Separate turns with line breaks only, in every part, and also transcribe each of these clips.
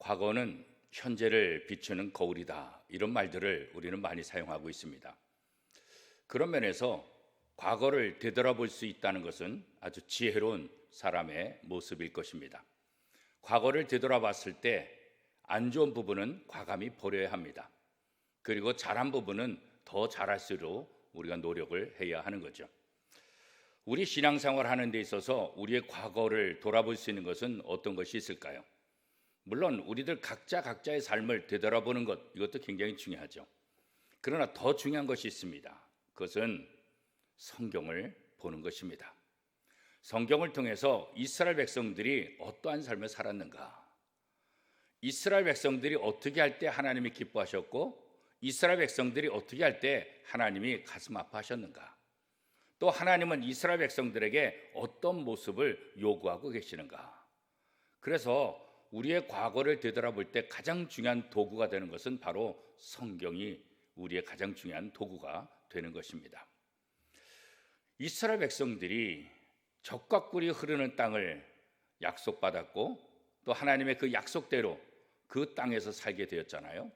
과거는 현재를 비추는 거울이다. 이런 말들을 우리는 많이 사용하고 있습니다. 그런 면에서 과거를 되돌아볼 수 있다는 것은 아주 지혜로운 사람의 모습일 것입니다. 과거를 되돌아봤을 때 안 좋은 부분은 과감히 버려야 합니다. 그리고 잘한 부분은 더 잘할수록 우리가 노력을 해야 하는 거죠. 우리 신앙생활 하는 데 있어서 우리의 과거를 돌아볼 수 있는 것은 어떤 것이 있을까요? 물론 우리들 각자의 삶을 되돌아보는 것, 이것도 굉장히 중요하죠. 그러나 더 중요한 것이 있습니다. 그것은 성경을 보는 것입니다. 성경을 통해서 이스라엘 백성들이 어떠한 삶을 살았는가, 이스라엘 백성들이 어떻게 할 때 하나님이 기뻐하셨고 이스라엘 백성들이 어떻게 할 때 하나님이 가슴 아파하셨는가, 또 하나님은 이스라엘 백성들에게 어떤 모습을 요구하고 계시는가. 그래서 우리의 과거를 되돌아볼 때 가장 중요한 도구가 되는 것은 바로 성경이 우리의 가장 중요한 도구가 되는 것입니다. 이스라엘 백성들이 젖과 꿀이 흐르는 땅을 약속받았고 또 하나님의 그 약속대로 그 땅에서 살게 되었잖아요.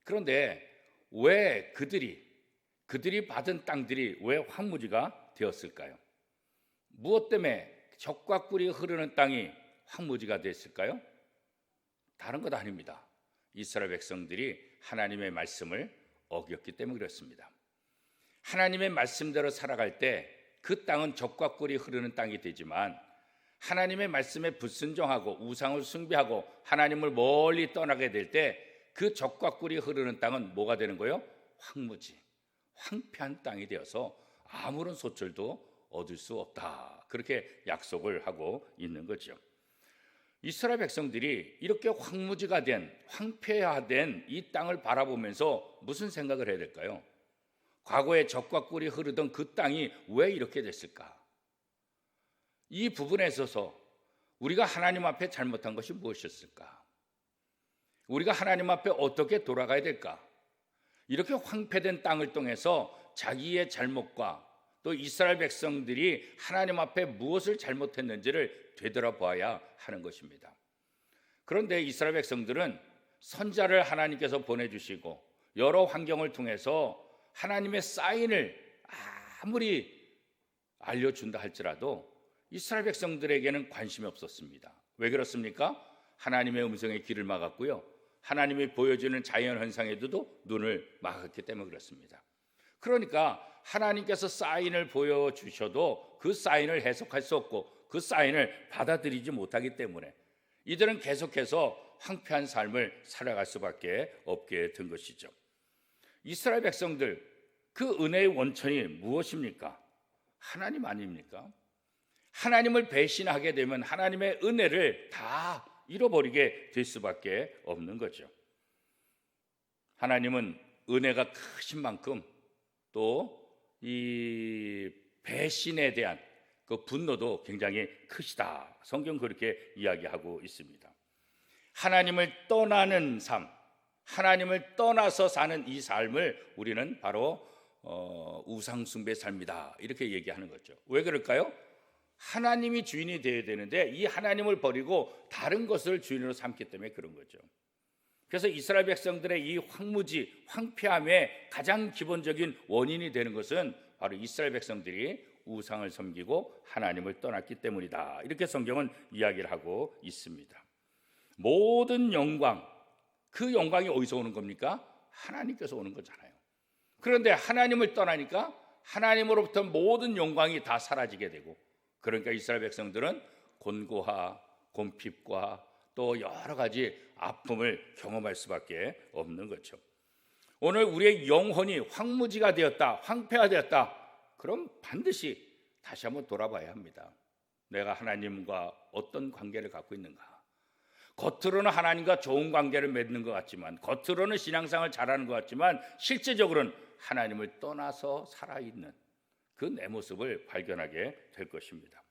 그런데 왜 그들이 받은 땅들이 왜 황무지가 되었을까요? 무엇 때문에 젖과 꿀이 흐르는 땅이 황무지가 됐을까요? 다른 것 아닙니다. 이스라엘 백성들이 하나님의 말씀을 어겼기 때문에 그렇습니다. 하나님의 말씀대로 살아갈 때 그 땅은 젖과 꿀이 흐르는 땅이 되지만 하나님의 말씀에 불순종하고 우상을 숭배하고 하나님을 멀리 떠나게 될 때 그 젖과 꿀이 흐르는 땅은 뭐가 되는 거예요? 황무지, 황폐한 땅이 되어서 아무런 소철도 얻을 수 없다. 그렇게 약속을 하고 있는 거죠. 이스라엘 백성들이 이렇게 황무지가 된, 황폐화된 이 땅을 바라보면서 무슨 생각을 해야 될까요? 과거에 젖과 꿀이 흐르던 그 땅이 왜 이렇게 됐을까? 이 부분에 있어서 우리가 하나님 앞에 잘못한 것이 무엇이었을까? 우리가 하나님 앞에 어떻게 돌아가야 될까? 이렇게 황폐된 땅을 통해서 자기의 잘못과 또 이스라엘 백성들이 하나님 앞에 무엇을 잘못했는지를 되돌아봐야 하는 것입니다. 그런데 이스라엘 백성들은 선지자를 하나님께서 보내주시고 여러 환경을 통해서 하나님의 사인을 아무리 알려준다 할지라도 이스라엘 백성들에게는 관심이 없었습니다. 왜 그렇습니까? 하나님의 음성에 귀를 막았고요, 하나님이 보여주는 자연 현상에도 눈을 막았기 때문에 그렇습니다. 그러니까 하나님께서 사인을 보여주셔도 그 사인을 해석할 수 없고 그 사인을 받아들이지 못하기 때문에 이들은 계속해서 황폐한 삶을 살아갈 수밖에 없게 된 것이죠. 이스라엘 백성들, 그 은혜의 원천이 무엇입니까? 하나님 아닙니까? 하나님을 배신하게 되면 하나님의 은혜를 다 잃어버리게 될 수밖에 없는 거죠. 하나님은 은혜가 크신 만큼 또 이 배신에 대한 그 분노도 굉장히 크시다. 성경 그렇게 이야기하고 있습니다. 하나님을 떠나는 삶, 하나님을 떠나서 사는 이 삶을 우리는 바로 우상숭배 삶이다, 이렇게 얘기하는 거죠. 왜 그럴까요? 하나님이 주인이 되어야 되는데 이 하나님을 버리고 다른 것을 주인으로 삼기 때문에 그런 거죠. 그래서 이스라엘 백성들의 이 황무지, 황폐함의 가장 기본적인 원인이 되는 것은 바로 이스라엘 백성들이 우상을 섬기고 하나님을 떠났기 때문이다. 이렇게 성경은 이야기를 하고 있습니다. 모든 영광, 그 영광이 어디서 오는 겁니까? 하나님께서 오는 거잖아요. 그런데 하나님을 떠나니까 하나님으로부터 모든 영광이 다 사라지게 되고, 그러니까 이스라엘 백성들은 곤고와 곤핍과 또 여러 가지 아픔을 경험할 수밖에 없는 거죠. 오늘 우리의 영혼이 황무지가 되었다, 황폐화되었다, 그럼 반드시 다시 한번 돌아봐야 합니다. 내가 하나님과 어떤 관계를 갖고 있는가? 겉으로는 하나님과 좋은 관계를 맺는 것 같지만, 겉으로는 신앙생활을 잘하는 것 같지만 실제적으로는 하나님을 떠나서 살아있는 그 내 모습을 발견하게 될 것입니다.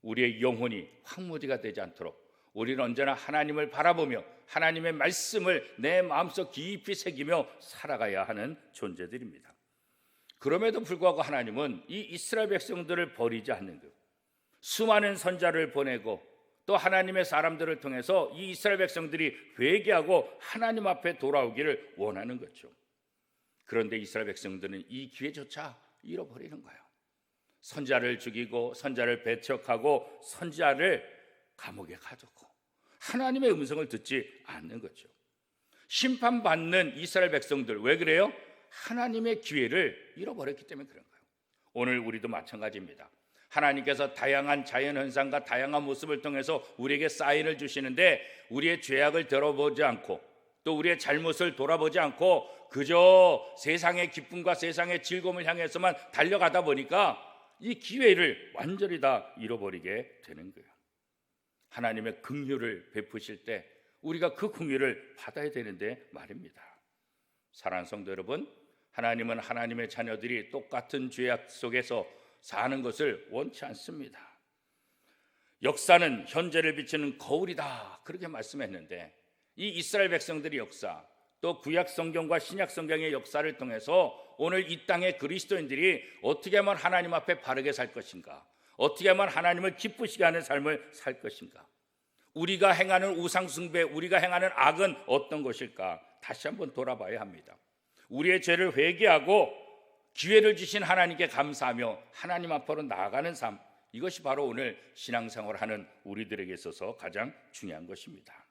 우리의 영혼이 황무지가 되지 않도록 우리는 언제나 하나님을 바라보며 하나님의 말씀을 내 마음속 깊이 새기며 살아가야 하는 존재들입니다. 그럼에도 불구하고 하나님은 이 이스라엘 백성들을 버리지 않는 것, 수많은 선자를 보내고 또 하나님의 사람들을 통해서 이 이스라엘 백성들이 회개하고 하나님 앞에 돌아오기를 원하는 거죠. 그런데 이스라엘 백성들은 이 기회조차 잃어버리는 거예요. 선지자를 죽이고 선지자를 배척하고 선지자를 감옥에 가두고 하나님의 음성을 듣지 않는 거죠. 심판받는 이스라엘 백성들, 왜 그래요? 하나님의 기회를 잃어버렸기 때문에 그런 거예요. 오늘 우리도 마찬가지입니다. 하나님께서 다양한 자연현상과 다양한 모습을 통해서 우리에게 사인을 주시는데 우리의 죄악을 들어보지 않고 또 우리의 잘못을 돌아보지 않고 그저 세상의 기쁨과 세상의 즐거움을 향해서만 달려가다 보니까 이 기회를 완전히 다 잃어버리게 되는 거예요. 하나님의 긍휼을 베푸실 때 우리가 그 긍휼을 받아야 되는데 말입니다. 사랑하는 성도 여러분, 하나님은 하나님의 자녀들이 똑같은 죄악 속에서 사는 것을 원치 않습니다. 역사는 현재를 비추는 거울이다, 그렇게 말씀했는데 이 이스라엘 백성들의 역사, 또 구약 성경과 신약 성경의 역사를 통해서 오늘 이 땅의 그리스도인들이 어떻게 하면 하나님 앞에 바르게 살 것인가, 어떻게 하면 하나님을 기쁘시게 하는 삶을 살 것인가, 우리가 행하는 우상 숭배, 우리가 행하는 악은 어떤 것일까 다시 한번 돌아봐야 합니다. 우리의 죄를 회개하고 기회를 주신 하나님께 감사하며 하나님 앞으로 나아가는 삶, 이것이 바로 오늘 신앙생활을 하는 우리들에게 있어서 가장 중요한 것입니다.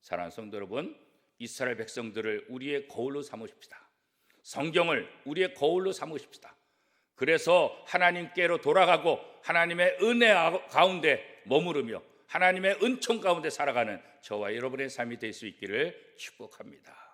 사랑하는 성도 여러분, 이스라엘 백성들을 우리의 거울로 삼으십시다. 성경을 우리의 거울로 삼으십시다. 그래서 하나님께로 돌아가고 하나님의 은혜 가운데 머무르며 하나님의 은총 가운데 살아가는 저와 여러분의 삶이 될 수 있기를 축복합니다.